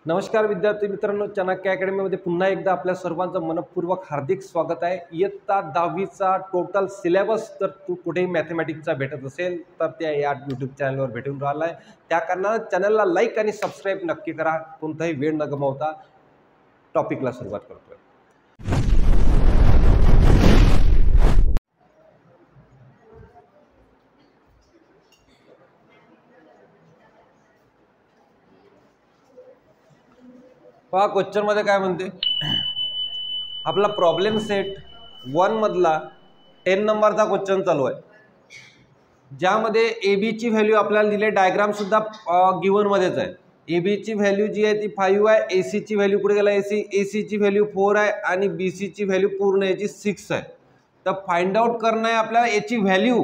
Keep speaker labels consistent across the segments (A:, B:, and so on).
A: नमस्कार विद्यार्थी मित्रांनो, चाणक्य अकॅडमीमध्ये पुन्हा एकदा आपल्या सर्वांचं मनपूर्वक हार्दिक स्वागत आहे। इयत्ता 10वीचा टोटल सिलेबस जर तू कुठेही मॅथमॅटिक्सचा भेटत असेल तर त्या या यूट्यूब चॅनलवर भेटून राहिला आहे। त्या कारणाने चॅनलला लाईक आणि सबस्क्राईब नक्की करा। कोणताही वेळ न गमावता टॉपिकला सुरुवात करतोय। पहा क्वेश्चन मध्ये काय म्हणते, आपला प्रॉब्लेम सेट 1 मधला 10 नंबरचा क्वेश्चन चालू आहे, ज्यामध्ये ए बी ची व्हॅल्यू आपल्याला दिली, डायग्राम सुद्धा गिवन मध्येच आहे। ए बी ची व्हॅल्यू जी आहे ती 5 आहे, ए सी ची व्हॅल्यू कुठे गेला, ए सी ची व्हॅल्यू 4 आहे आणि बी सी ची व्हॅल्यू पूर्ण याची 6 आहे। तर फाइंड आउट करणं आहे आपल्याला याची व्हॅल्यू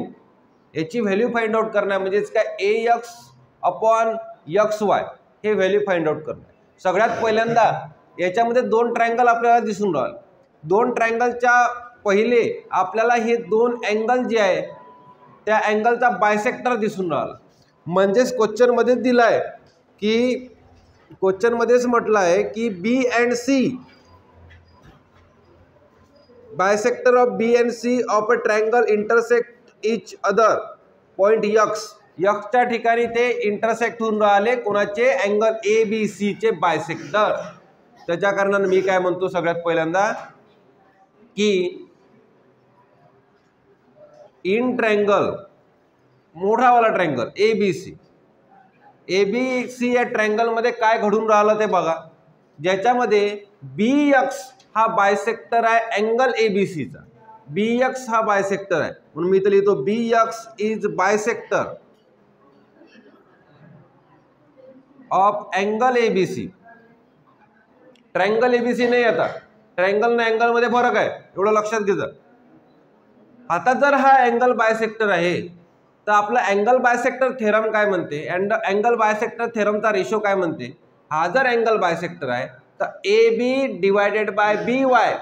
A: फाइंड आउट करणं आहे, म्हणजेच काय AX अपॉन XY हे व्हॅल्यू फाइंड आउट करणं आहे। सगळ्यात पहिल्यांदा याच्यामध्ये दोन ट्रायंगल आपल्याला दिसून राहिले। दोन ट्रायंगलच्या पहिले आपल्याला हे दोन अँगल जे आहे त्या अँगलचा बायसेक्टर दिसून राहिला। म्हणजेच क्वेश्चन मध्ये दिलाय की क्वेश्चन मध्येच म्हटलं आहे की B and C bisector of B and C of a triangle intersect each other point X च्या ठिकाणी ते इंटरसेक्ट होऊन राहिले कोणाचे, अँगल ए बी सी चे बायसेक्टर। त्याच्या कारणाने मी काय म्हणतो सगळ्यात पहिल्यांदा की इन ट्रायंगल मोठावाला ट्रायंगल ए बी सी या ट्रायंगल मध्ये काय घडून राहिलं ते बघा, ज्याच्यामध्ये BX हा बायसेक्टर आहे अँगल ABC चा। BX हा बायसेक्टर आहे म्हणून मी इथे लिहितो BX is bisector of angle ABC। Triangle ABC नाही, आता ट्रायंगल आणि अँगल मध्ये फरक आहे, एवढं लक्षात घ्या। आता जर हा अँगल बायसेक्टर आहे तर आपला अँगल बायसेक्टर थेरम काय म्हणते, अँगल बायसेक्टर थेरमचा रेशो काय म्हणते, हा जर अँगल बायसेक्टर आहे तर AB divided by BY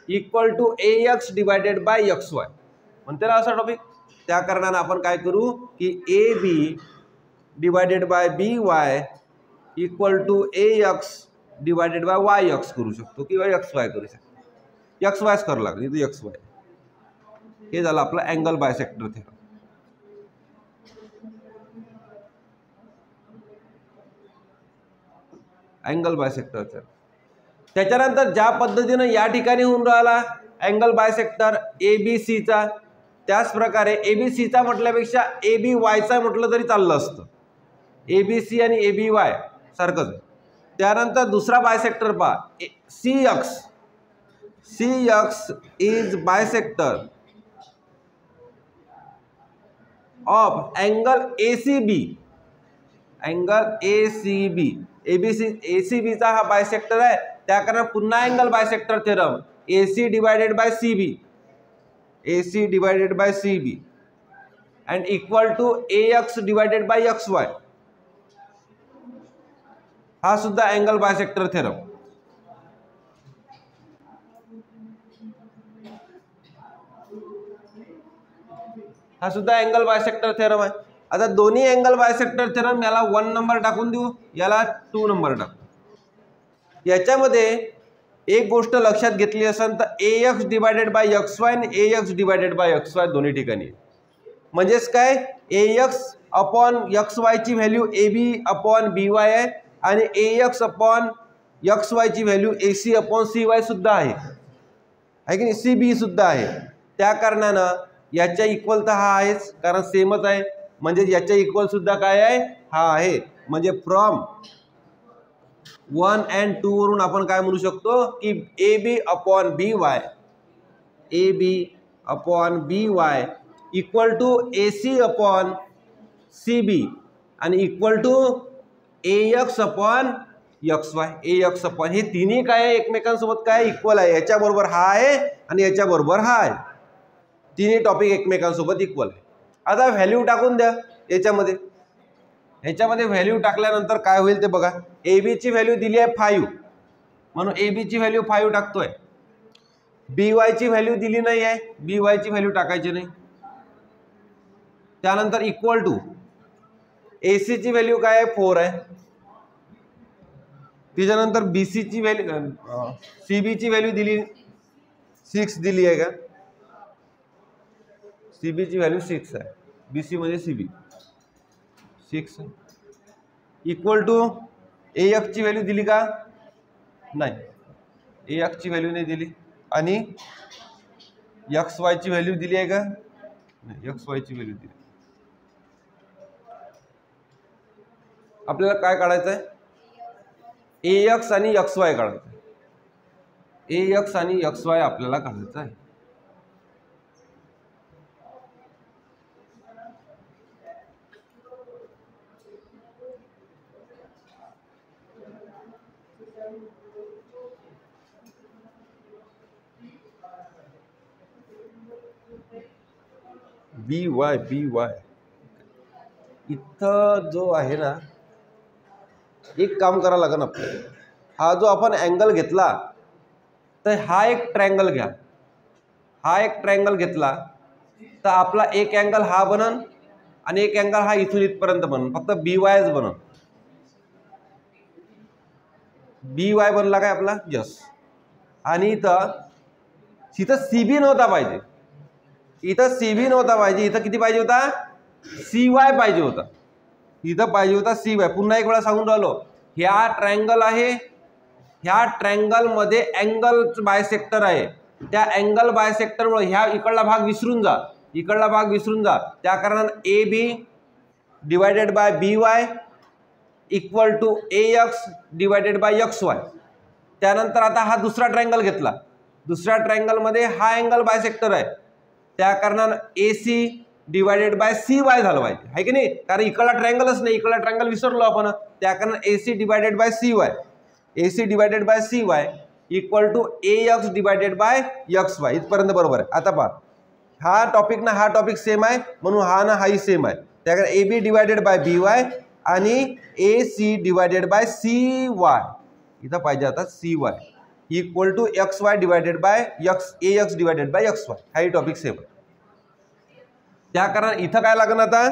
A: equal to AX divided by XY म्हणते ना असा टॉपिक। त्या कारणाने आपण काय करू की AB divided by BY equal to AX divided by YX करू शकतो किंवा XY करू शकतो। XYच करावं लागेल, इथे XY हे झालं आपलं angle bisector theorem. Angle bisector theorem त्याच्यानंतर ज्या पद्धतीने या ठिकाणी होऊन राहिला अँगल बायसेक्टर ABC चा, त्याच प्रकारे ABC चा म्हटल्यापेक्षा ABY चा म्हटलं तरी चाललं असतं। ABC आणि ABY सारखंच आहे। त्यानंतर दुसरा बायसेक्टर पहा CX is bisector of angle ACB ACB चा हा बायसेक्टर आहे, त्या कारण पुन्हा angle bisector theorem AC divided by CB and equal to AX divided by XY हा सुद्धा अँगल बायसेक्टर थेरम। हा सुद्धा अँगल बायसेक्टर थेरम आहे। आता दोन्ही अँगल बायसेक्टर थेरम याला 1 नंबर टाकून देऊ, याला 2 नंबर टाकू। याच्यामध्ये एक गोष्ट लक्षात घेतली असेल तर AX डिवायडेड बाय XY आणि AX डिवायडेड बाय XY दोन्ही ठिकाणी, म्हणजेच काय AX अपॉन XY ची व्हॅल्यू AB अपॉन BY आहे आणि AX अपॉन XY ची व्हॅल्यू AC अपॉन CY सुद्धा आहे की नाही, CB सुद्धा आहे। त्या कारणानं याच्या इक्वल तर हा आहेच, कारण सेमच आहे, म्हणजे याच्या इक्वल सुद्धा काय आहे, हा आहे। म्हणजे फ्रॉम 1 and 2 वरून आपण काय म्हणू शकतो की AB upon BY equal to AC upon CB आणि equal to AX upon XY। AX upon हे तिन्ही काय आहे एकमेकांसोबत काय इक्वल आहे, याच्या बरोबर हा आहे आणि याच्या बरोबर हा आहे, तिन्ही टॉपिक एकमेकांसोबत इक्वल आहे। आता व्हॅल्यू टाकून द्या याच्यामध्ये व्हॅल्यू टाकल्यानंतर काय होईल ते बघा। AB ची व्हॅल्यू दिली आहे 5 म्हणून AB ची व्हॅल्यू 5 टाकतोय। BY ची व्हॅल्यू दिली नाही आहे, BY ची व्हॅल्यू टाकायची नाही। त्यानंतर इक्वल टू AC ची व्हॅल्यू काय आहे 4 आहे, त्याच्यानंतर BCची व्हॅल्यू CBची व्हॅल्यू दिली 6 दिली आहे का? CBची व्हॅल्यू 6 आहे, BC म्हणजे CB 6 इक्वल टू AX ची व्हॅल्यू दिली का? नाही, AX ची व्हॅल्यू नाही दिली. आणि XY ची व्हॅल्यू दिली आहे का? नाही, XY ची व्हॅल्यू दिली. आपल्याला काय काढायचं आहे? AX आणि XY काढायचं आहे. AX आणि XY आपल्याला काढायचं आहे. BY इथं जो आहे ना, एक काम करावं लागेल आपल्याला. हा जो आपण अँगल घेतला, तर हा एक ट्रायंगल घ्या. हा एक ट्रायंगल घेतला तर आपला एक अँगल हा बनन आणि एक अँगल हा इथून इथपर्यंत बनन. फक्त BYच बनन. BY बनला काय आपला? यस. आणि इथं CB नव्हता पाहिजे. इथं CB नव्हता पाहिजे. इथं किती पाहिजे होता? CY पाहिजे होता. इथं पाहिजे होता CY. पुन्हा एक वेळा सांगून राहिलो, ह्या ट्रायंगल आहे, ह्या ट्रायंगल मध्ये अँगल बायसेक्टर आहे. त्या अँगल बायसेक्टरमुळे ह्या इकडला भाग विसरून जा, इकडला भाग विसरून जा. त्या कारणानं AB divided by BY equal to AX divided by XY. त्यानंतर आता हा दुसरा ट्रायंगल घेतला. दुसऱ्या ट्रायंगल मध्ये हा अँगल बायसेक्टर आहे. त्या कारणानं AC डिवायडेड बाय CY झालं पाहिजे, आहे की नाही? कारण इकडला ट्रायंगलच नाही, इकडला ट्रायंगल विसरलो आपण. त्या कारण AC divided by CY, AC divided by CY equal to AX divided by XY. इथपर्यंत बरोबर आहे. आता पहा, हा टॉपिक ना हा टॉपिक सेम आहे, म्हणून हा ना हाही सेम आहे. त्या कारण AB डिवायडेड बाय BY आणि AC डिवायडेड बाय CY. इथं पाहिजे आता CY equal to XY divided by AX divided by XY. हाही टॉपिक सेम आहे. त्या कारण इथं काय लागेल आता?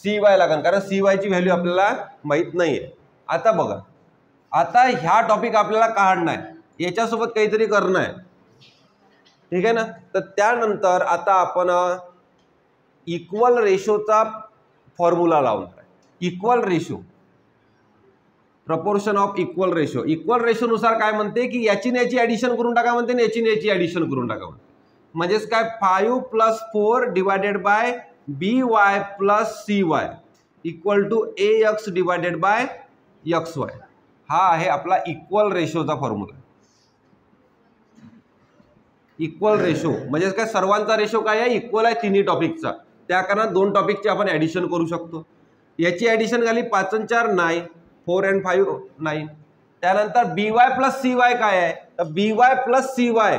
A: CY लागेल, कारण CY ची व्हॅल्यू आपल्याला माहित नाहीये. आता बघा, आता ह्या टॉपिक आपल्याला काढणं आहे, याच्यासोबत काहीतरी करणं आहे, ठीक आहे ना? तर त्यानंतर आता आपण इक्वल रेशोचा फॉर्म्युला लावणार आहे. Equal ratio, proportion of equal ratio. Equal ratio नुसार काय म्हणते की याची याची ऍडिशन करून टाका म्हणते, याची याची ऍडिशन करून टाका म्हणते. म्हणजेच काय, 5 + 4 divided by BY + CY equal to AX divided by XY. हा आहे आपला इक्वल रेशोचा फॉर्म्युला. इक्वल रेशो म्हणजे काय, सर्वांचा रेशो काय आहे? इक्वल आहे तिन्ही टॉपिकचा. त्या कारणात दोन टॉपिकचे आपण ऍडिशन करू शकतो. याची ऍडिशन झाली 5 × 4 9, 4 × 5 9. त्यानंतर BY + CY काय आहे? तर BY + CY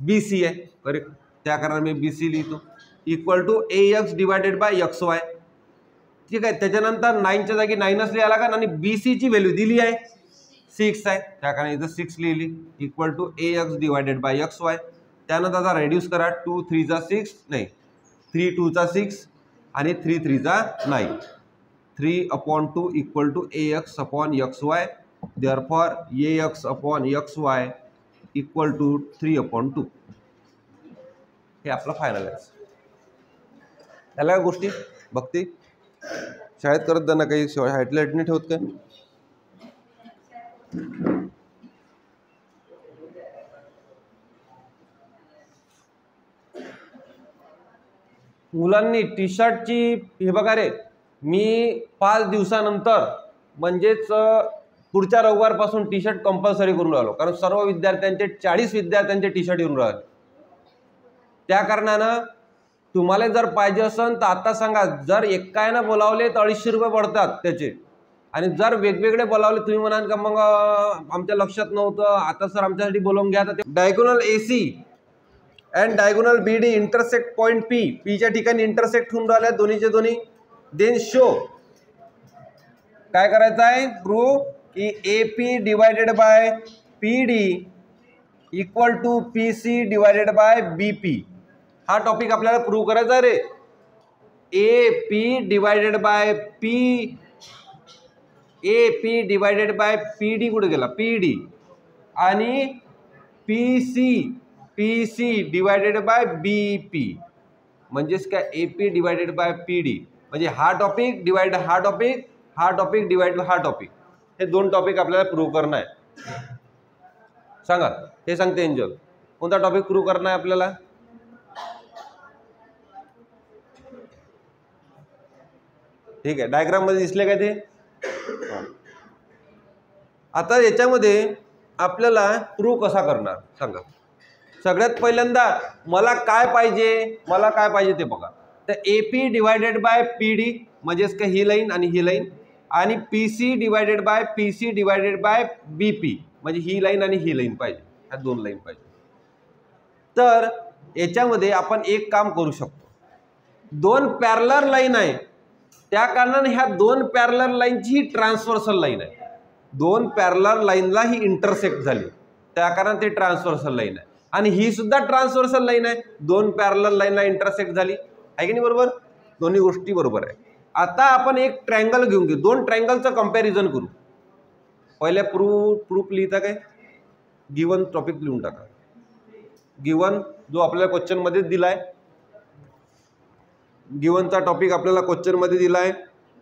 A: BC आहे, करेक्ट. त्या कारणाने मी BC लिहितो equal to AX divided by XY. ठीक आहे. त्याच्यानंतर 9च्या जागी 9च लिहायला का, आणि BC ची व्हॅल्यू दिली आहे 6 आहे, त्या कारणाने इथं 6 लिहिली equal to AX divided by XY. त्यानंतर आता रेड्यूस करा. 2 × 3 = 6, नाही 3 × 2 = 6 आणि 3 × 3 = 9. 3/2 equal to AX/XY. Therefore AX/XY equal to 3/2. हे आपलं फायनल आहे. त्याला गोष्टी बघते शाळेत करत जाणं, काही हायलाइट नाही ठेवत काय? मुलांनी टी शर्टची हे बघा रे, मी 5 दिवसानंतर म्हणजेच पुढच्या रविवारपासून टी शर्ट कंपल्सरी करून राहिलो, कारण सर्व विद्यार्थ्यांचे 40 विद्यार्थ्यांचे टी शर्ट येऊन राहिले. त्या कारणानं तुम्हाला जर पाहिजे असेल तर आता सांगा. जर एकायनं बोलावले तर 250 रुपये पडतात त्याचे, आणि जर वेगवेगळे बोलावले तुम्ही म्हणाल का मग आमच्या लक्षात नव्हतं, आता सर आमच्यासाठी बोलवून घ्या. तर diagonal AC and diagonal BD intersect point P च्या ठिकाणी इंटरसेक्ट होऊन राहिल्या दोन्हीचे दोन्ही. देन शो काय करायचं आहे? प्रूव्ह की AP divided by PD equal to PC divided by BP. हा टॉपिक आपल्याला प्रूव्ह करायचा आहे रे. AP divided by P A P divided by P D कुठे गेला, पी डी, आणि P C divided by B P, म्हणजेच काय A P divided by P D, म्हणजे हा टॉपिक डिवाइड हा टॉपिक, हा टॉपिक डिवाइड हा टॉपिक, हे दोन टॉपिक आपल्याला प्रूव्ह करणं आहे. सांगा, हे सांगते एंजल, कोणता टॉपिक प्रूव्ह करणं आहे आपल्याला? ठीक आहे, डायग्राम मध्ये दिसले काय ते? आता याच्यामध्ये आपल्याला प्रूव्ह कसा करणार सांगा. सगळ्यात पहिल्यांदा मला काय पाहिजे ते बघा. तर A P divided by P D म्हणजेच काय ही लाईन आणि ही लाईन, आणि P C divided by P C divided by B P म्हणजे ही लाईन आणि ही लाईन पाहिजे, ह्या दोन लाईन पाहिजे. तर याच्यामध्ये आपण एक काम करू शकतो, दोन पॅरलर लाईन आहे त्या कारणाने ह्या दोन पॅरलर लाईनची ही ट्रान्सव्हर्सल लाईन आहे, दोन पॅरलर लाईनला ही इंटरसेक्ट झाली त्या कारणाने ते ट्रान्सव्हर्सल लाईन आहे, आणि ही सुद्धा ट्रान्सव्हर्सल लाईन आहे, दोन पॅरलर लाईनला इंटरसेक्ट झाली आहे की नाही, बरोबर? दोन्ही गोष्टी बरोबर आहे. आता आपण एक ट्रायंगल घेऊन घेऊ, दोन ट्रायंगलचं कंपॅरिझन करू. पहिल्या प्रूफ लिहिता काय, गिवन टॉपिक लिहून टाका. गिवन जो आपल्याला क्वेश्चन मध्ये दिलाय, गिवनचा टॉपिक आपल्याला क्वेश्चन मध्ये दिलाय,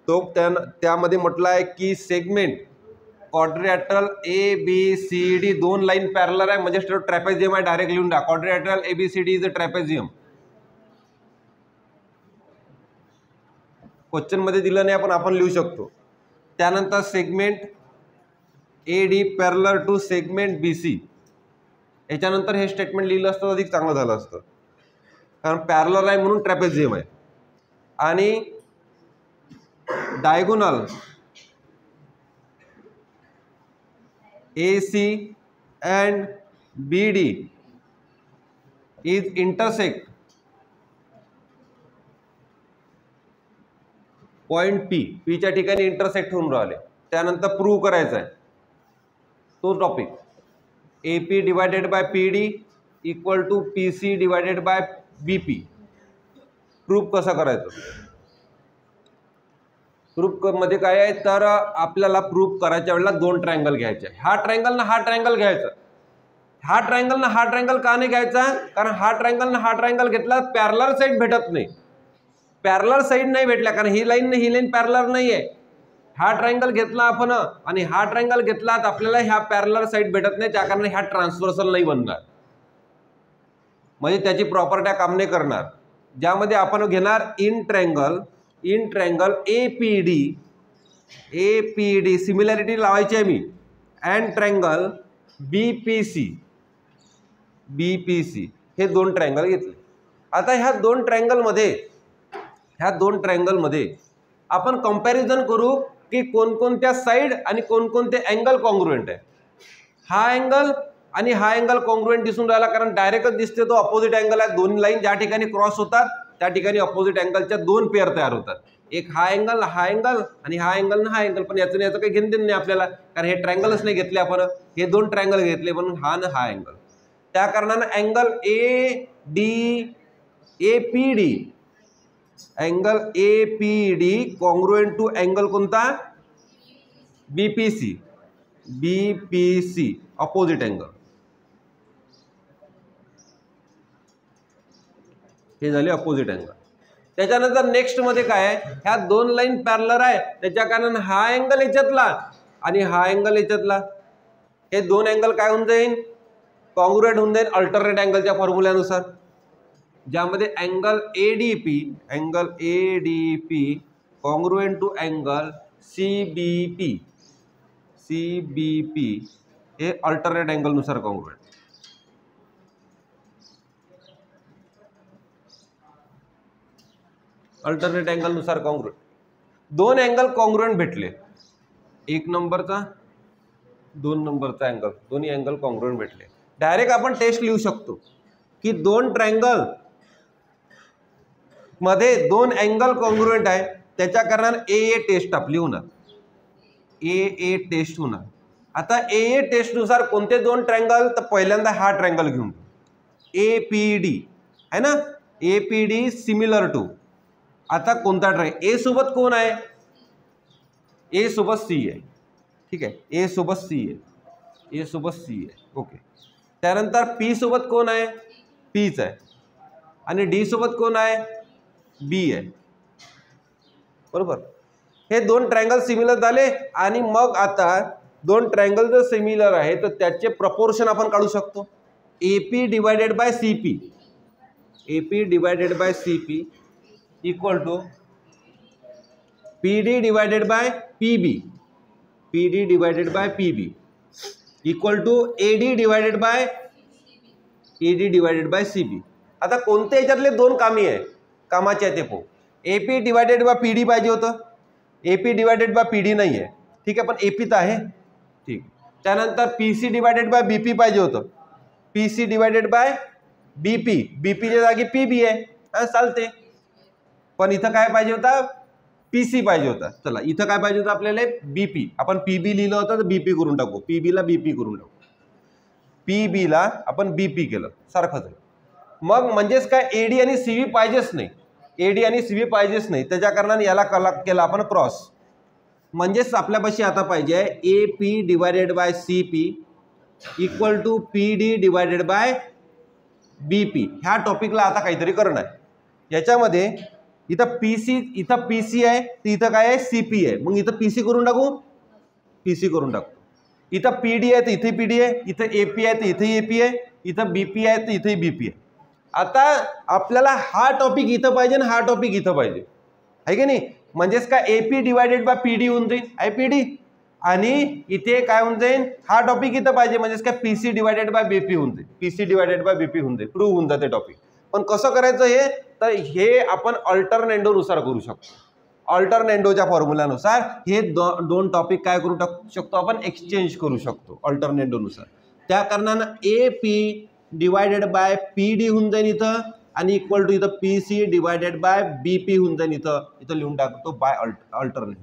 A: तो त्यामध्ये म्हटलं आहे की segment quadrilateral A B C D दोन लाईन पॅरलर आहे, म्हणजे ट्रॅपेझियम आहे, डायरेक्ट लिहून टाका. Quadrilateral A B C D is a trapezium. Question मध्ये दिलं नाही पण आपण लिहू शकतो. त्यानंतर segment A D parallel to segment B C, याच्यानंतर हे स्टेटमेंट लिहिलं असतं अधिक चांगलं झालं असतं, कारण पॅरलर आहे म्हणून ट्रॅपेझियम आहे. आणि diagonal A C and B D is intersect point P, पीच्या ठिकाणी इंटरसेक्ट होऊन राहिले, त्यानंतर प्रूव्ह करायचा आहे तो topic. A P divided by P D equal to P C divided by B P. Proof कसा करायचं? प्रूफ मध्ये काय आहे तर आपल्याला प्रूफ करायच्या वेळेला दोन ट्रायंगल घ्यायचे. हा ट्रायंगल ना हा ट्रायंगल घ्यायचा, हा ट्रायंगल ना हा ट्रायंगल का नाही घ्यायचा? कारण हा ट्रायंगल ना हा ट्रायंगल घेतला पॅरलर साइड भेटत नाही, पॅरलर साइड नाही भेटल्या, कारण ही लाईन पॅरलर नाही आहे. हा ट्रायंगल घेतला आपण आणि हा ट्रायंगल घेतला तर आपल्याला ह्या पॅरलर साइड भेटत नाही, त्या कारणाने ह्या ट्रान्सव्हर्सल नाही बनणार, म्हणजे त्याची प्रॉपर्ट्या काम नाही करणार. ज्यामध्ये आपण घेणार in triangle A P D similarity लावायची आहे मी, and triangle B P C हे दोन ट्रायंगल घेतले. आता ह्या दोन ट्रायंगल मध्ये आपण कंपॅरिझन करू की कोणकोणत्या साइड आणि कोणकोणते अँगल कॉन्ग्रुएंट आहे. हा अँगल आणि हा अँगल कॉन्ग्रुएंट दिसून राहिला, कारण डायरेक्टच दिसते तो अपोजिट अँगल आहे. दोन लाईन ज्या ठिकाणी क्रॉस होतात त्या ठिकाणी अपोजिट अँगलच्या दोन पेअर तयार होतात, एक हा अँगल आणि हा अँगल ना हा अँगल. पण याचं काही घेणं देणं नाही आपल्याला, कारण हे ट्रायंगलच नाही घेतले आपण, हे दोन ट्रायंगल घेतले म्हणून हा ना हा अँगल. त्या कारणानं angle angle A P D congruent to angle कोणता? B P C opposite angle. हे झाले अपोजिट अँगल. त्याच्यानंतर नेक्स्ट मध्ये काय आहे, ह्या दोन लाईन पॅरलर आहे त्याच्या कारणाने हा अँगल याच्यातला आणि हा अँगल याच्यातला, हे दोन अँगल काय होऊन जाईल? कॉन्ग्रुएंट होऊन जाईल अल्टरनेट अँगलच्या फॉर्म्युल्यानुसार, ज्यामध्ये angle A D P congruent to angle C B P हे अल्टरनेट अँगल नुसार कॉन्ग्रुएंट. अल्टरनेट अँगल नुसार कॉन्ग्रुएंट दोन अँगल कॉन्ग्रुएंट भेटले, एक नंबरचा 2 नंबरचा अँगल, दोन्ही अँगल कॉन्ग्रुएंट भेटले. डायरेक्ट आपण टेस्ट लिहू शकतो की दोन ट्रायंगल मध्ये दोन अँगल कॉन्ग्रुएंट आहे, त्याच्या कारणाने ए टेस्ट आपली होणार, ए टेस्ट होणार. आता ए टेस्ट नुसार कोणते दोन ट्रायंगल? तर पहिल्यांदा हा ट्रायंगल घेऊन ए पी डी आहे ना, A P D similar to. आता कोणता ट्रायंगल ए सोबत कोण आहे? ए सोबत सी आहे, ठीक आहे, ए सोबत सी आहे, ए सोबत सी आहे, ओके. त्यानंतर पी सोबत कोण आहे, पीच आहे, आणि डी सोबत कोण आहे, बी आहे, बरोबर. हे दोन ट्रायंगल सिमिलर झाले, आणि मग आता दोन ट्रायंगल जर सिमिलर आहे तर त्याचे प्रपोर्शन आपण काढू शकतो. AP divided by CP, AP divided by CP equal to PD divided by PB, PD divided by PB equal to AD divided by AD divided by CB. आता कोणत्या याच्यातले दोन कामी आहे, कामाचे आहे ते पाहू. AP डिवायडेड बाय PD पाहिजे होतं, AP डिवायडेड बाय PD नाही आहे, ठीक आहे, पण AP तर आहे, ठीक. त्यानंतर PC डिवायडेड बाय BP पाहिजे होतं, PC divided by BP, BP च्या जागी PB आहे, चालते. पण इथं काय पाहिजे होता, PC पाहिजे होता. चला इथं काय पाहिजे होतं आपल्याला, BP. आपण PB लिहिलं होतं तर BP करून टाकू, PB ला BP करून टाकू, PB ला आपण BP केलं, सारखंच आहे. मग म्हणजेच काय, AD आणि CV पाहिजेच नाही, AD आणि CV पाहिजेच नाही, त्याच्या कारणाने याला केला आपण क्रॉस. म्हणजेच आपल्यापाशी आता पाहिजे AP divided by CP equal to PD divided by BP. ह्या टॉपिकला आता काहीतरी करणं आहे. याच्यामध्ये इथं PC आहे, तर इथं काय आहे, CP आहे, मग इथं PC करून टाकू, PC करून टाकू. इथं PD आहे तर इथे PD आहे, इथं AP आहे तर इथे AP आहे, इथं BP आहे तर इथे BP आहे. आता आपल्याला हा टॉपिक इथं पाहिजे आणि हा टॉपिक इथं पाहिजे, आहे की नाही. म्हणजेच का AP डिवायडेड बाय PD होऊन जाईल, IPD, आणि इथे काय होऊन जाईल, हा टॉपिक इथं पाहिजे, म्हणजेच काय PC डिवायडेड बाय BP होऊन जाईल, PC डिवायडेड बाय BP होऊन जाईल, प्रूव्ह होऊन जाते टॉपिक. पण कसं करायचं हे, तर हे आपण अल्टरनेंडोनुसार करू शकतो. अल्टरनेंडोच्या फॉर्म्युलानुसार हे दोन टॉपिक काय करू शकतो आपण, एक्सचेंज करू शकतो अल्टरनेंडोनुसार. त्या कारणानं AP डिवायडेड बाय PD होऊन जाईल इथं, आणि इक्वल टू इथं PC डिवायडेड बाय BP होऊन जाईल इथं लिहून टाकतो बाय अल्टरनेट.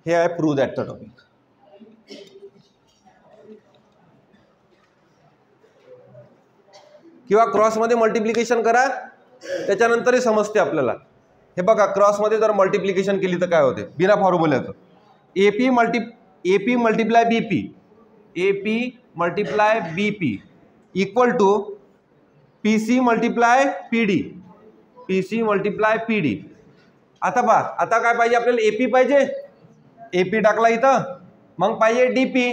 A: हे आहे प्रूव्ह दॅटचं टॉपिक. किंवा क्रॉसमध्ये मल्टिप्लिकेशन करा, त्याच्यानंतरही समजते आपल्याला. हे बघा, क्रॉसमध्ये जर मल्टिप्लिकेशन केली तर काय होते, बिना फॉर्म्युल्याचं. AP multiply BP, AP multiply BP equal to PC multiply PD, PC multiply PD. आता पहा, आता काय पाहिजे आपल्याला, AP पाहिजे, AP टाकला इथं, मग पाहिजे DP,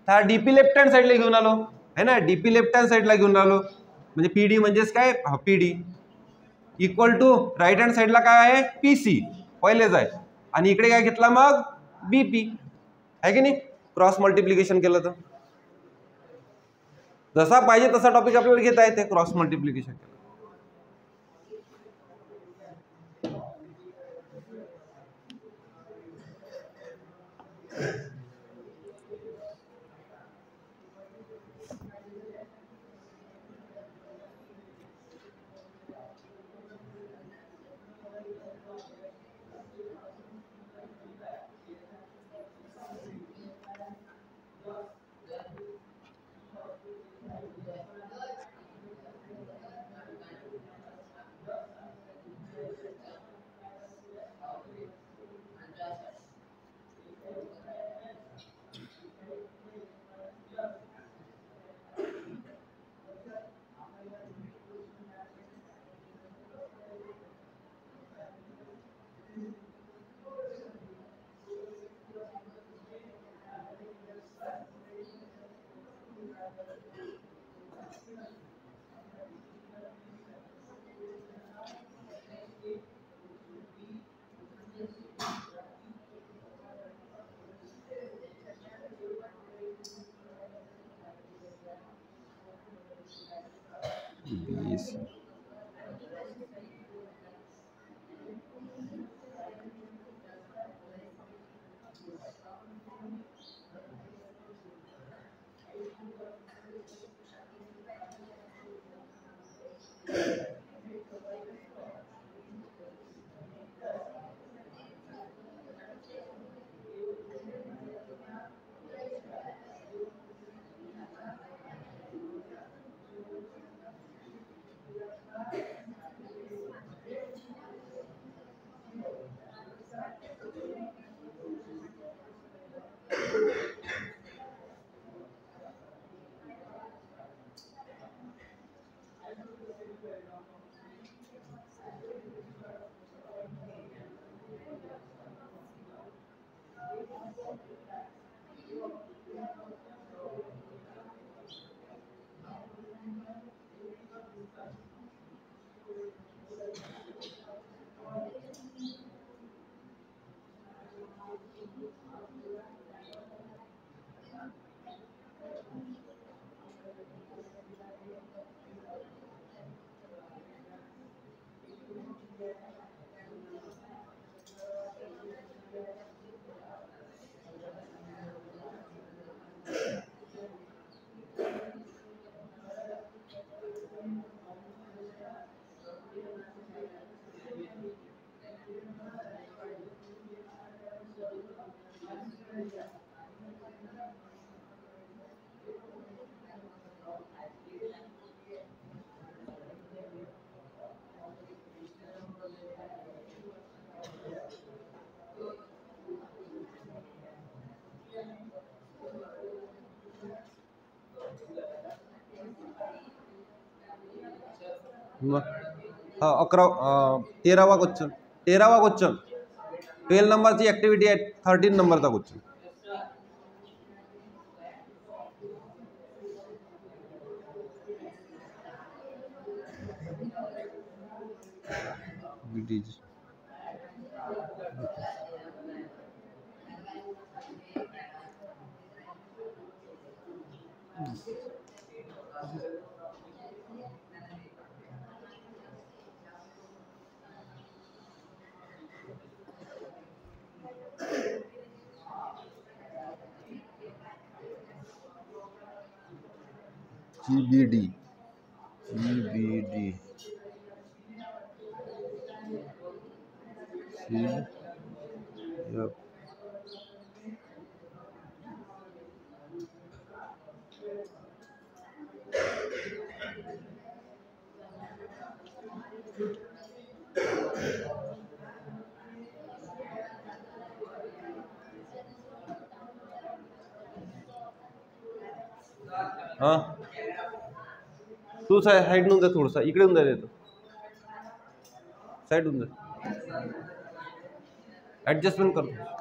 A: हा DP लेफ्ट हँड साईडला घेऊन आलो, है ना, DP लेफ्ट हँड साईडला घेऊन आलो, म्हणजे PD म्हणजेच काय, PD equal to right hand साईडला काय आहे, PC पहिलेच आहे, आणि इकडे काय घेतला मग, BP, आहे की नाही. क्रॉस मल्टिप्लिकेशन केलं तर जसा पाहिजे तसा टॉपिक आपल्याला घेता येते, क्रॉस मल्टिप्लिकेशन केलं. 13वा क्वेश्चन 12 नंबरची ऍक्टिव्हिटी आहे 13 नंबरचा क्वेश्चन. GBD हाँ तू साइड होऊन जा, थोडंसं इकडे होऊन जाईल, साइड होऊन जा, ऍडजस्टमेंट करतो.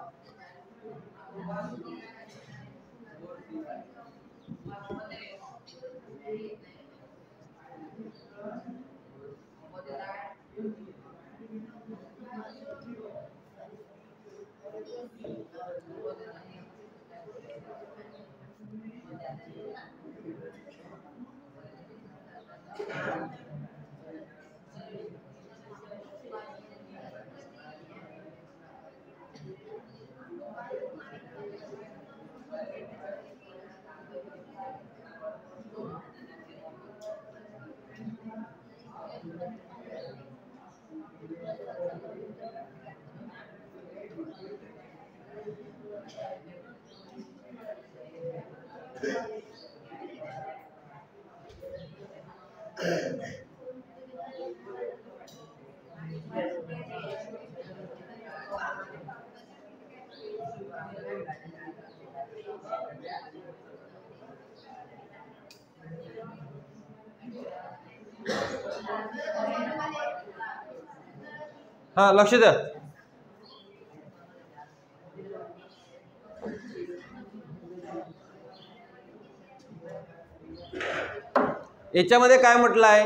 A: हाँ लक्ष द्या. याच्यामध्ये काय म्हटलं आहे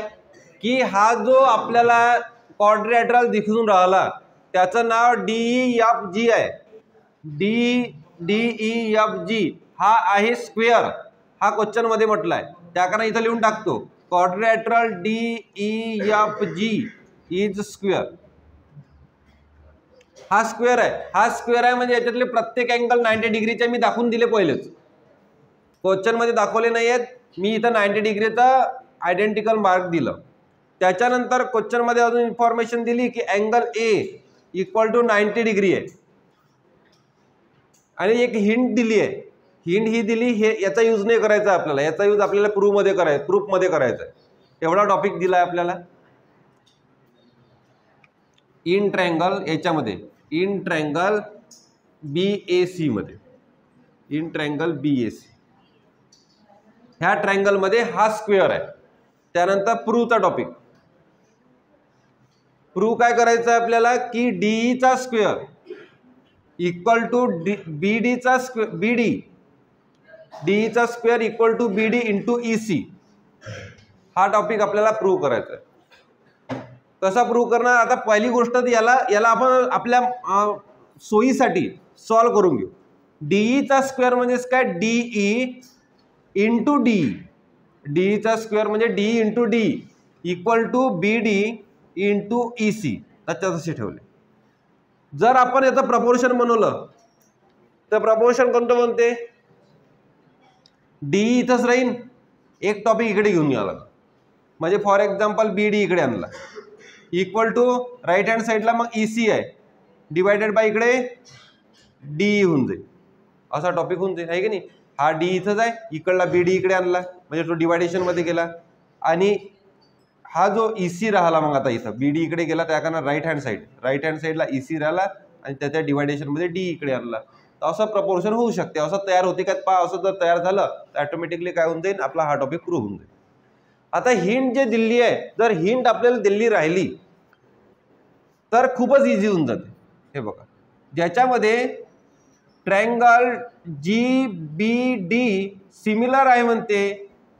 A: की हा जो आपल्याला क्वाड्रॅटरल दिसून राहिला त्याचं नाव DEFG आहे. DEFG हा आहे स्क्वेअर. हा क्वेश्चन मध्ये म्हटलं आहे त्याकरता इथं लिहून टाकतो क्वाड्रॅटरल DEFG इज स्क्वेअर. हा स्क्वेअर आहे. हा स्क्वेअर आहे म्हणजे याच्यातले प्रत्येक अँगल 90 डिग्रीचे मी दाखवून दिले पहिलेच. क्वेश्चन मध्ये दाखवले नाही आहेत. मी इथं 90 डिग्रीचा आयडेंटिकल मार्क दिलं. त्याच्यानंतर क्वेश्चन मध्ये अजून इन्फॉर्मेशन दिली की angle A equal to 90 degree आहे आणि एक हिंट दिली आहे. हिंट ही दिली हे याचा यूज नाही करायचा आपल्याला, याचा यूज आपल्याला प्रूफ मध्ये करायचा आहे. एवढा टॉपिक दिलाय आपल्याला. इन ट्रायंगल याच्यामध्ये इन ट्रायंगल BAC मध्ये इन ट्रायंगल BAC ह्या ट्रायंगल मध्ये हा स्क्वेअर आहे. त्यानंतर प्रूफचा टॉपिक. प्रूफ काय करायचं आहे आपल्याला की DE चा स्क्वेअर इक्वल टू BD चा स्क्वेअर DE चा square equal to BD into EC. हा टॉपिक आपल्याला प्रूव्ह करायचा आहे. कसा प्रूव्ह करणार? आता पहिली गोष्ट याला आपण आपल्या सोयीसाठी सॉल्व करून घेऊ. DE चा स्क्वेअर म्हणजे काय? DE into DE. DE चा स्क्वेअर म्हणजे DE into DE equal to BD into EC. तसे ठेवले. जर आपण याचं प्रपोर्शन बनवलं तर प्रपोर्शन कोणतं बनते? DE इथंच राहील, एक टॉपिक इकडे घेऊन यावं लागेल. म्हणजे फॉर एक्झाम्पल BD इकडे आणला इक्वल टू राईट हँड साईडला मग EC आहे डिवायडेड बाय इकडे DE होऊन जाईल. असा टॉपिक होऊन जाईल आहे की नाही. हा D इथंच आहे, इकडला BD इकडे आणला म्हणजे तो डिवायडेशन मध्ये गेला आणि हा जो EC राहिला मग आता इथं BD इकडे गेला त्या कारण राईट हँड साईडला EC राहिला आणि त्याच्या डिवायडेशन मध्ये D इकडे आणला. तर असं प्रपोर्शन होऊ शकते. असं तयार होते का पहा. असं जर तयार झालं तर ऑटोमॅटिकली काय होऊन जाईल आपला हा टॉपिक प्रूव्ह होऊन जाईल. आता हिंट जे दिल्ली आहे, जर हिंट आपल्याला दिल्ली राहिली तर खूपच इझी होऊन जाते. हे बघा, ज्याच्यामध्ये ट्रायंगल GBD सिमिलर आहे म्हणते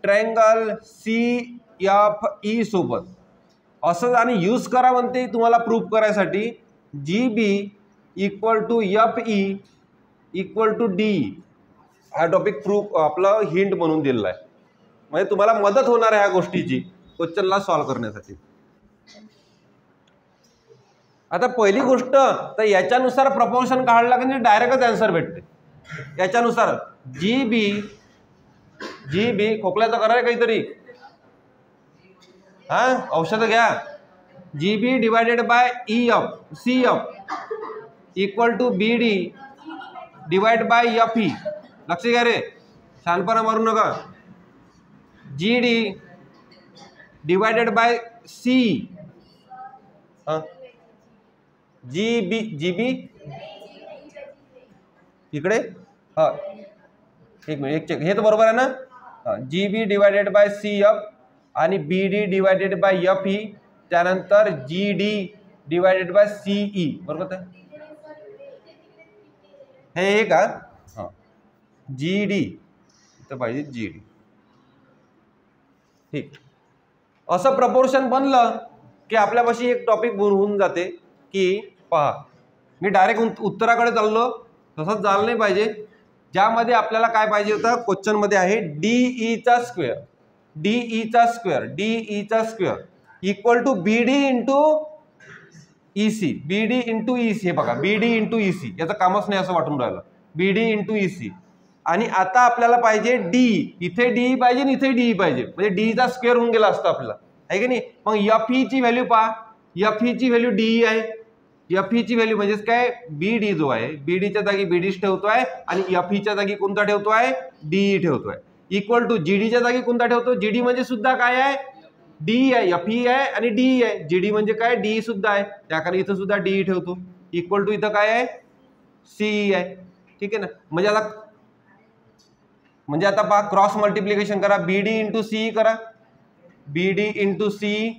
A: ट्रायंगल CFE सोबत, असं आणि यूज करा म्हणते तुम्हाला प्रूफ करायसाठी. GB equal to FE equal to D हा टॉपिक प्रूफ आपलं हिंट म्हणून दिलेला आहे. म्हणजे तुम्हाला मदत होणार आहे ह्या गोष्टीची क्वेश्चनला सॉल्व्ह करण्यासाठी. आता पहिली गोष्ट तर याच्यानुसार प्रपोर्शन काढला की डायरेक्टच आन्सर भेटते. याच्यानुसार GB खोकल्याचं करा काहीतरी, हा औषध घ्या. GB divided by CF equal to BD divide by FE. लक्ष घ्या रे, शानपणा मारू नका. GD divided by C GB इकडे हा एक मिनिट, एक चेक, हे तर बरोबर आहे ना. GB डिवायडेड बाय CF आणि BD डिवायडेड बाय FE, त्यानंतर GD डिवायडेड बाय CE. बरोबर आहे हे का? हां GD इथं पाहिजे GD. ठीक, असं प्रपोर्शन बनलं की आपल्यापाशी एक टॉपिक होऊन जाते की पहा, मी डायरेक्ट उत्तराकडे चाललो, तसंच झालं नाही पाहिजे. ज्यामध्ये आपल्याला काय पाहिजे होतं क्वेश्चनमध्ये आहे DE चा square equal to BD into EC. BD into EC हे बघा, BD इंटू EC याचं कामच नाही असं वाटून राहिलं. BD इंटू EC आणि आता आपल्याला पाहिजे D, इथे DE पाहिजे आणि इथे DE पाहिजे, म्हणजे D चा स्क्वेअर होऊन गेला असतं आपला, आहे की नाही. मग FE ची व्हॅल्यू पहा, FE ची व्हॅल्यू DE आहे. FE ची व्हॅल्यू म्हणजेच काय, BD जो आहे BD च्या जागी BDच ठेवतोय आणि FE च्या जागी कोणता ठेवतोय, DE ठेवतोय. इक्वल टू GD च्या जागी कोणता ठेवतो, GD म्हणजे सुद्धा काय आहे, DE आहे. FE आहे आणि DE आहे. GD म्हणजे काय, DE सुद्धा आहे, त्या कारण इथं सुद्धा DE ठेवतो. इक्वल टू इथं काय आहे, CE आहे. ठीक आहे ना. म्हणजे आता पहा, क्रॉस मल्टिप्लिकेशन करा, BD इंटू CE करा, BD इंटू CE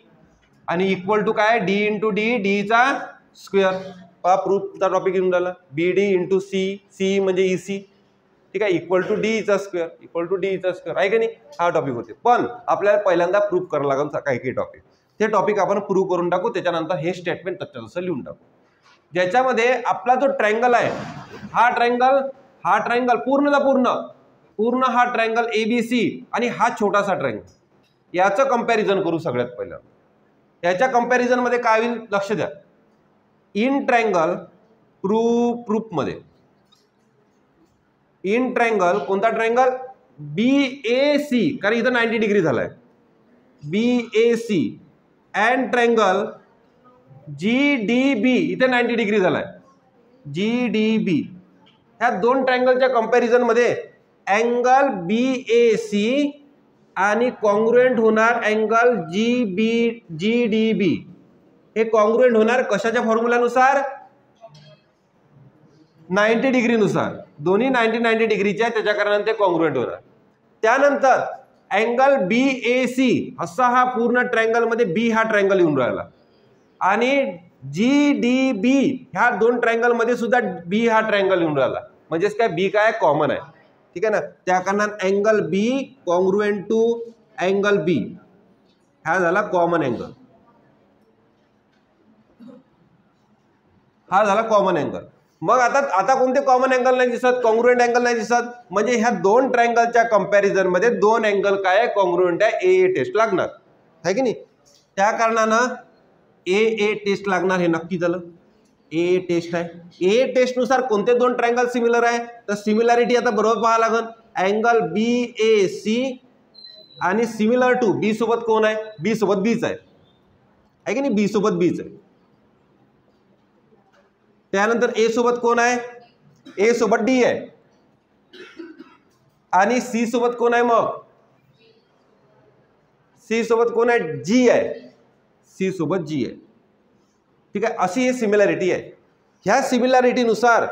A: आणि इक्वल टू काय, D इंटू D, D चा स्क्वेअर. पहा प्रूफचा टॉपिक येऊन राहिला, BD इंटू CE म्हणजे EC. ठीक आहे, इक्वल टू D चा स्क्वेअर आहे की नाही. हा टॉपिक होते. पण आपल्याला पहिल्यांदा प्रूफ करावं लागेल काही काही टॉपिक. ते टॉपिक आपण प्रूव्ह करून टाकू, त्याच्यानंतर हे स्टेटमेंट तसं तसं लिहून टाकू. ज्याच्यामध्ये आपला जो ट्रायंगल आहे, हा ट्रायंगल पूर्ण हा ट्रायंगल ABC आणि हा छोटासा ट्रायंगल, याचं कंपॅरिझन करू. सगळ्यात पहिलं याच्या कंपॅरिझन मध्ये काय होईल लक्ष द्या. इन ट्रायंगल प्रूफमध्ये इन ट्रायंगल कोणता ट्रायंगल, BAC, कारण इथं 90 डिग्री झालाय, BAC अँड ट्रायंगल GDB इथे 90 डिग्री झालाय, GDB. ह्या दोन ट्रायंगलच्या कंपॅरिझन मध्ये अँगल BAC आणि कॉन्ग्रुएंट होणार अँगल GDB. हे कॉन्ग्रुएंट होणार कशाच्या फॉर्म्युलानुसार, 90 डिग्रीनुसार. दोन्ही 90 डिग्रीचे आहे, त्याच्या कारणाने ते कॉन्ग्रुएंट होणार. त्यानंतर अँगल BAC असा हा पूर्ण ट्रायंगल मध्ये B हा ट्रायंगल येऊन राहिला आणि GDB ह्या दोन ट्रायंगल मध्ये सुद्धा B हा ट्रायंगल येऊन राहिला, म्हणजेच काय B काय कॉमन आहे. ठीक आहे ना. त्या कारणाने angle B congruent to angle B हा झाला कॉमन अँगल, हा झाला कॉमन अँगल. मग आता कोणते कॉमन अँगल नाही दिसत, कॉन्ग्रुएंट अँगल नाही दिसत, म्हणजे ह्या दोन ट्रायंगलच्या कंपॅरिझन मध्ये दोन अँगल काय आहे, कॉन्ग्रुएंट आहे. ए टेस्ट लागणार आहे की नाही. त्या कारणानं ए टेस्ट लागणार, हे नक्की झालं. ए टेस्ट आहे. ए टेस्ट नुसार कोणते दोन ट्रायंगल सिमिलर आहे, तर सिमिलॅरिटी आता बरोबर पाहावं लागेल. अँगल BAC आणि सिमिलर टू B सोबत कोण आहे, B सोबत Bच आहे की नाही, B सोबत Bच आहे. त्यानंतर A सोबत कोण आहे, A सोबत D आहे आणि C सोबत कोण आहे, मग C सोबत कोण आहे, G आहे, C सोबत G आहे. ठीक आहे, अशी ही सिमिलॅरिटी आहे. ह्या सिमिलॅरिटी नुसार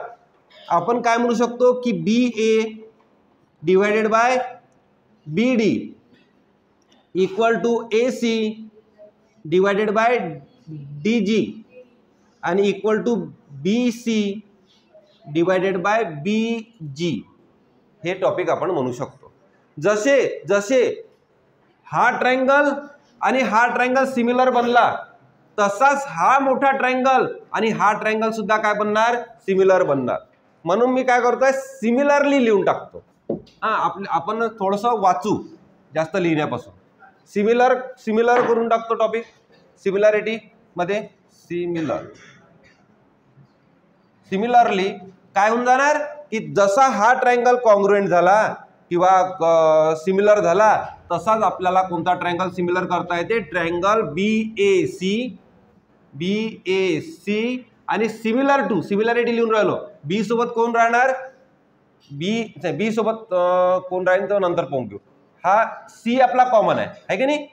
A: आपण काय म्हणू शकतो की BA divided by BD equal to AC divided by DG आणि equal to BC divided by BG हे टॉपिक आपण म्हणू शकतो. जसे जसे हा ट्रायंगल आणि हा ट्रायंगल सिमिलर बनला तसाच हा मोठा ट्रायंगल आणि हा ट्रायंगल सुद्धा काय बनणार, सिमिलर बनणार. म्हणून मी काय करतोय, सिमिलरली लिहून टाकतो. आपण थोडंसं वाचू जास्त लिहिण्यापासून. सिमिलर करून टाकतो टॉपिक. सिमिलॅरिटी मध्ये सिमिलरली काय होऊन जाणार की जसा हा ट्रायंगल कॉन्ग्रुएंट झाला किंवा सिमिलर झाला तसाच आपल्याला कोणता ट्रायंगल सिमिलर करता येते, ट्रायंगल BAC आणि सिमिलर टू, सिमिलॅरिटी लिहून राहिलो, बी सोबत कोण राहणार, बी सोबत कोण राहील तर नंतर पाहून घेऊ. हा C आपला कॉमन आहे की नाही,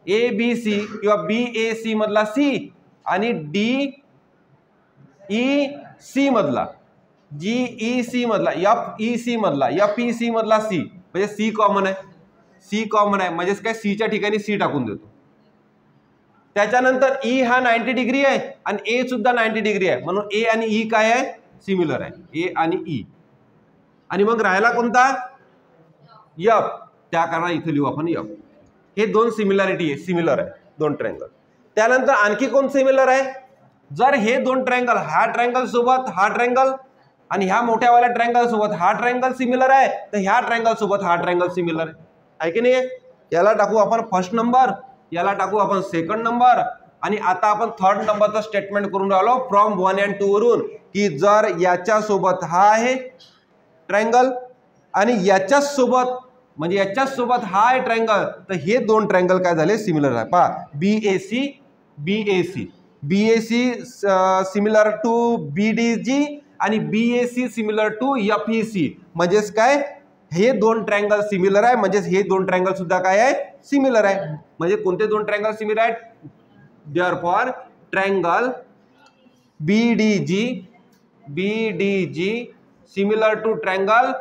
A: ABC किंवा BAC मधला C आणि DEC मधला, GEC मधला, FEC मधला, FEC मधला C, म्हणजे C कॉमन आहे. C कॉमन आहे म्हणजेच काय, C च्या ठिकाणी C टाकून देतो. त्याच्यानंतर E हा 90 डिग्री आहे आणि A सुद्धा 90 डिग्री आहे, म्हणून A आणि E काय आहे, सिमिलर आहे, A आणि E. आणि मग राहिला कोणता, F, त्या कारणाने इथे लिहू आपण F. हे दोन सिमिलॅरिटी आहे, सिमिलर आहे दोन ट्रायंगल. त्यानंतर आणखी कोण सिमिलर आहे, जर हे दोन ट्रायंगल, हा ट्रायंगल सोबत हा ट्रायंगल आणि ह्या मोठ्यावाल्या ट्रायंगल सोबत हा ट्रायंगल सिमिलर आहे, तर ह्या ट्रायंगल सोबत हा ट्रायंगल सिमिलर आहे की नाही. याला टाकू आपण फर्स्ट नंबर, याला टाकू आपण सेकंड नंबर. आणि आता आपण थर्ड नंबरचं स्टेटमेंट करून राहिलो फ्रॉम 1 and 2 वरून, की जर याच्या सोबत हा आहे ट्रायंगल आणि याच्या सोबत म्हणजे याच्या सोबत हा आहे ट्रायंगल, तर हे दोन ट्रायंगल काय झाले, सिमिलर आहे. पहा, BAC सिमिलर टू BDG आणि BAC सिमिलर टू FEC, म्हणजेच काय, हे दोन ट्रायंगल सिमिलर आहे, म्हणजेच हे दोन ट्रायंगल सुद्धा काय आहे, सिमिलर आहे. म्हणजे कोणते दोन ट्रायंगल सिमिलर आहेत, therefore triangle BDG similar to triangle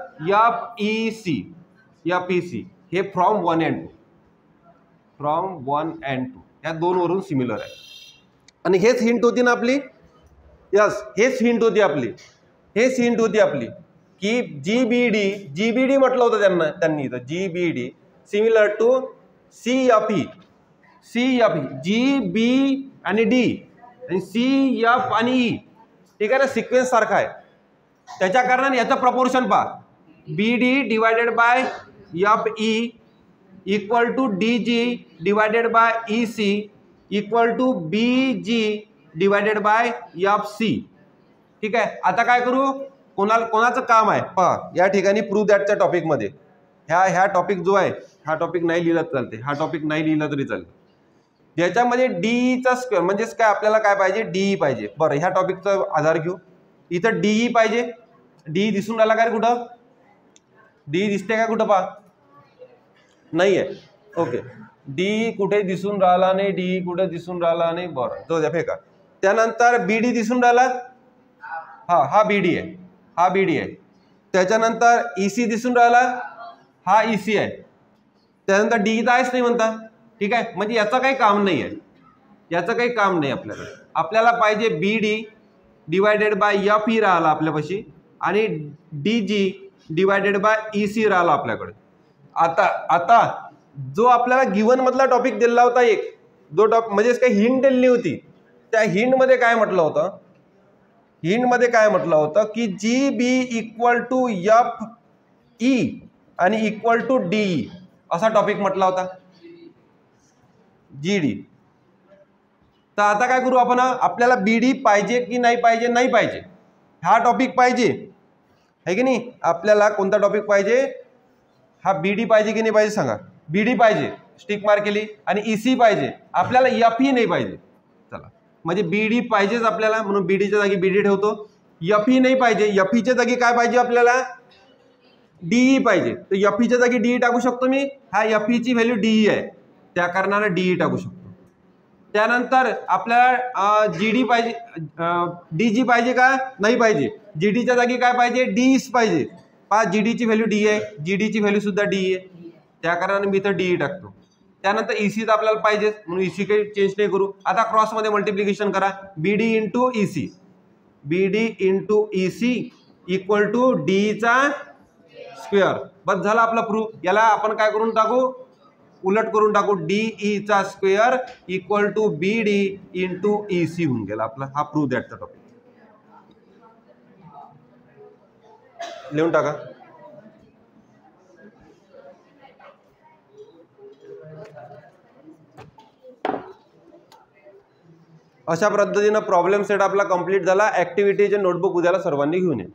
A: FEC हे फ्रॉम 1 and 2 या दोन वरून सिमिलर आहे. आणि हेच हिंट होती ना आपली, यस, हेच हिंट होती आपली, की GBD म्हटलं होतं त्यांनी तर GBD similar to CFE, GB आणि D आणि CF आणि E, ठीक आहे ना, सिक्वेन्स सारखा आहे. त्याच्या कारणाने याचं प्रपोर्शन पहा, BD divided by FE equal to DG divided by EC equal to BG divided by FC. ठीक आहे. आता काय करू, कोणाचं काम आहे पहा, या ठिकाणी प्रूव्ह दॅटच्या टॉपिकमध्ये ह्या टॉपिक जो आहे, हा टॉपिक नाही लिहिला चालते, हा टॉपिक नाही लिहिला तरी चालते. याच्यामध्ये DEचा स्क्वेअर म्हणजेच काय, आपल्याला काय पाहिजे, DE पाहिजे. बरं, ह्या टॉपिकचा आधार घेऊ. इथं DE पाहिजे, DE दिसून राहिला काय कुठं, DE दिसते का कुठं, पहा नाही आहे. ओके, DE कुठे दिसून राहिला नाही, DE कुठे दिसून राहिला नाही. बरं, तो द्या फेका. त्यानंतर BD दिसून राहिला, हा BD आहे, हा BD आहे. त्याच्यानंतर EC दिसून राहिला, हा EC आहे. त्यानंतर DE तर आहेच नाही म्हणता, ठीक आहे. म्हणजे याचं काही काम नाही आहे, याचं काही काम नाही आपल्याला पाहिजे BD डिवायडेड बाय FE राहिला आपल्यापाशी आणि DG डिवायडेड बाय EC राहिला आपल्याकडे. आता जो आपल्याला गिवन मधला टॉपिक दिला होता एक, जो टॉपिक म्हणजे काही हिंट दिली होती, त्या हिंटमध्ये काय म्हटलं होतं, की GB इक्वल टू FE आणि इक्वल टू DE असा टॉपिक म्हटला होता, GD. तर आता काय करू आपण, आपल्याला BD पाहिजे की नाही पाहिजे, हा टॉपिक पाहिजे आहे की नाही. आपल्याला कोणता टॉपिक पाहिजे, हा BD पाहिजे की नाही पाहिजे सांगा. BD पाहिजे, स्टिक मार्क केली. आणि EC पाहिजे, आपल्याला FE नाही पाहिजे. चला, म्हणजे BD पाहिजेच आपल्याला, म्हणून BDच्या जागी BD ठेवतो. FE नाही पाहिजे, FEच्या जागी काय पाहिजे आपल्याला, DE पाहिजे. तर FEच्या जागी DE टाकू शकतो मी, हा FEची व्हॅल्यू DE आहे, त्या कारणाने DE टाकू शकतो. त्यानंतर आपल्याला GD पाहिजे, DG पाहिजे का नाही पाहिजे, GDच्या जागी काय पाहिजे, DE पाहिजे. पहा, GDची व्हॅल्यू D आहे, GDची व्हॅल्यू सुद्धा DE आहे, त्या कारणाने मी इथं DE टाकतो. त्यानंतर EC तर आपल्याला पाहिजे म्हणून EC काही चेंज नाही करू. आता क्रॉस मध्ये मल्टिप्लिकेशन करा, BD into EC, BD into EC equal to D चा स्क्वेअर. बस झाला आपला प्रूफ. याला आपण काय करून टाकू, उलट करून टाकू, DE चा square equal to BD into EC होऊन गेला आपला हा प्रूफ. दॅटचा टॉपिक लिहून टाका. अशा पद्धतीने प्रॉब्लेम सेट आपला कंप्लीट झाला. ऍक्टिव्हिटीचे नोटबुक उद्याला सर्वांनी घेऊन ये.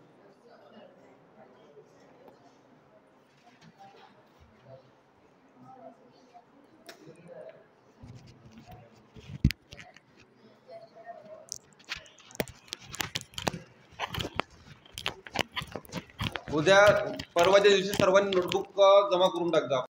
A: उद्या परवाच्या दिवशी सर्वांनी नोटबुक जमा करून टाकजा.